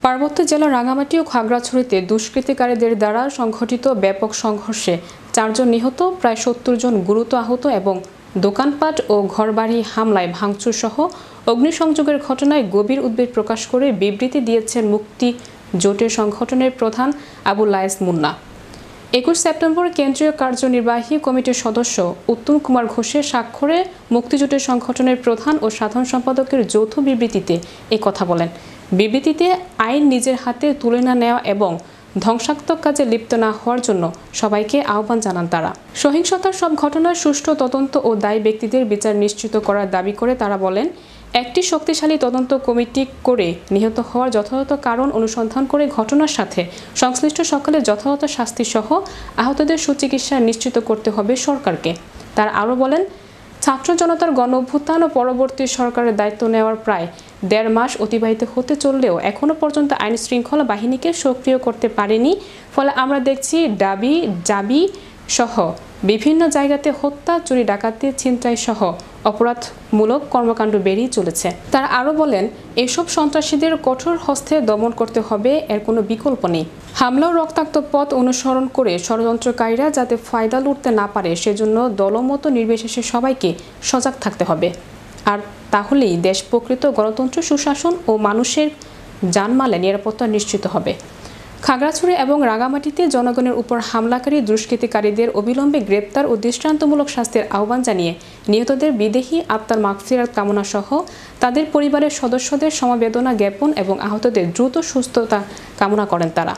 পার্বত্য জেলার রাঙামাটি ও খাগড়াছড়িতে দুষ্কৃতিকারীদের দ্বারা সংঘটিত ব্যাপক সংঘর্ষে ৪ জন নিহত, প্রায় ৭০ জন গুরুতর আহত এবং দোকানপাট ও ঘরবাড়ি হামলায় ভাঙচুর সহ অগ্নিসংযোগের ঘটনায় গভীর উদ্বেগ প্রকাশ করে বিবৃতি দিয়েছেন মুক্তি জোটের সংগঠনের প্রধান আবু লায়েস মুন্না। ২১ সেপ্টেম্বর কেন্দ্রীয় কার্যনির্বাহী কমিটির সদস্য উত্তম কুমার ঘোষের স্বাক্ষরে মুক্তিজোটের সংগঠনের প্রধান ও সাধারণ সম্পাদকের যৌথ বিবৃতিতে কথা বলেন। বিবৃতিতে আইন নিজের হাতে তুলে না নেওয়া এবং ধ্বংসাত্মক কাজে লিপ্ত না হওয়ার জন্য সবাইকে আহ্বান জানান তারা। সহিংসতার সব ঘটনার সুষ্ঠু তদন্ত ও দায়ী ব্যক্তিদের বিচার নিশ্চিত করার দাবি করে তারা বলেন, একটি শক্তিশালী তদন্ত কমিটি করে নিহত হওয়ার যথাযথ কারণ অনুসন্ধান করে ঘটনার সাথে সংশ্লিষ্ট সকলের যথাযথ শাস্তি সহ আহতদের সুচিকিৎসা নিশ্চিত করতে হবে সরকারকে। তারা আরও বলেন, ছাত্র জনতার গণ অভ্যুত্থান ও পরবর্তী সরকারের দায়িত্ব নেওয়ার প্রায় ১.৫ মাস অতিবাহিত হতে চললেও এখনও পর্যন্ত আইন শৃঙ্খলা বাহিনীকে সক্রিয় করতে পারেনি। ফলে আমরা দেখছি ডাবি জাবি সহ বিভিন্ন জায়গাতে হত্যা, চুরি, ডাকাতি, ছিনতাই সহ অপরাধমূলক কর্মকাণ্ড বেড়েই চলেছে। তারা আরও বলেন, এসব সন্ত্রাসীদের কঠোর হস্তে দমন করতে হবে, এর কোনো বিকল্প নেই। হামলা ও রক্তাক্ত পথ অনুসরণ করে ষড়যন্ত্রকারীরা যাতে ফায়দা লুটতে না পারে সেজন্য দলমত নির্বিশেষে সবাইকে সজাগ থাকতে হবে। আর তাহলেই দেশ প্রকৃত গণতন্ত্র, সুশাসন ও মানুষের জানমালে নিরাপত্তা নিশ্চিত হবে। খাগড়াছড়ি এবং রাঙামাটিতে জনগণের উপর হামলাকারী দুষ্কৃতিকারীদের অবিলম্বে গ্রেপ্তার ও দৃষ্টান্তমূলক শাস্তির আহ্বান জানিয়ে নিহতদের বিদেহী আত্মার মাগফিরাত কামনা সহ তাদের পরিবারের সদস্যদের সমবেদনা জ্ঞাপন এবং আহতদের দ্রুত সুস্থতা কামনা করেন তারা।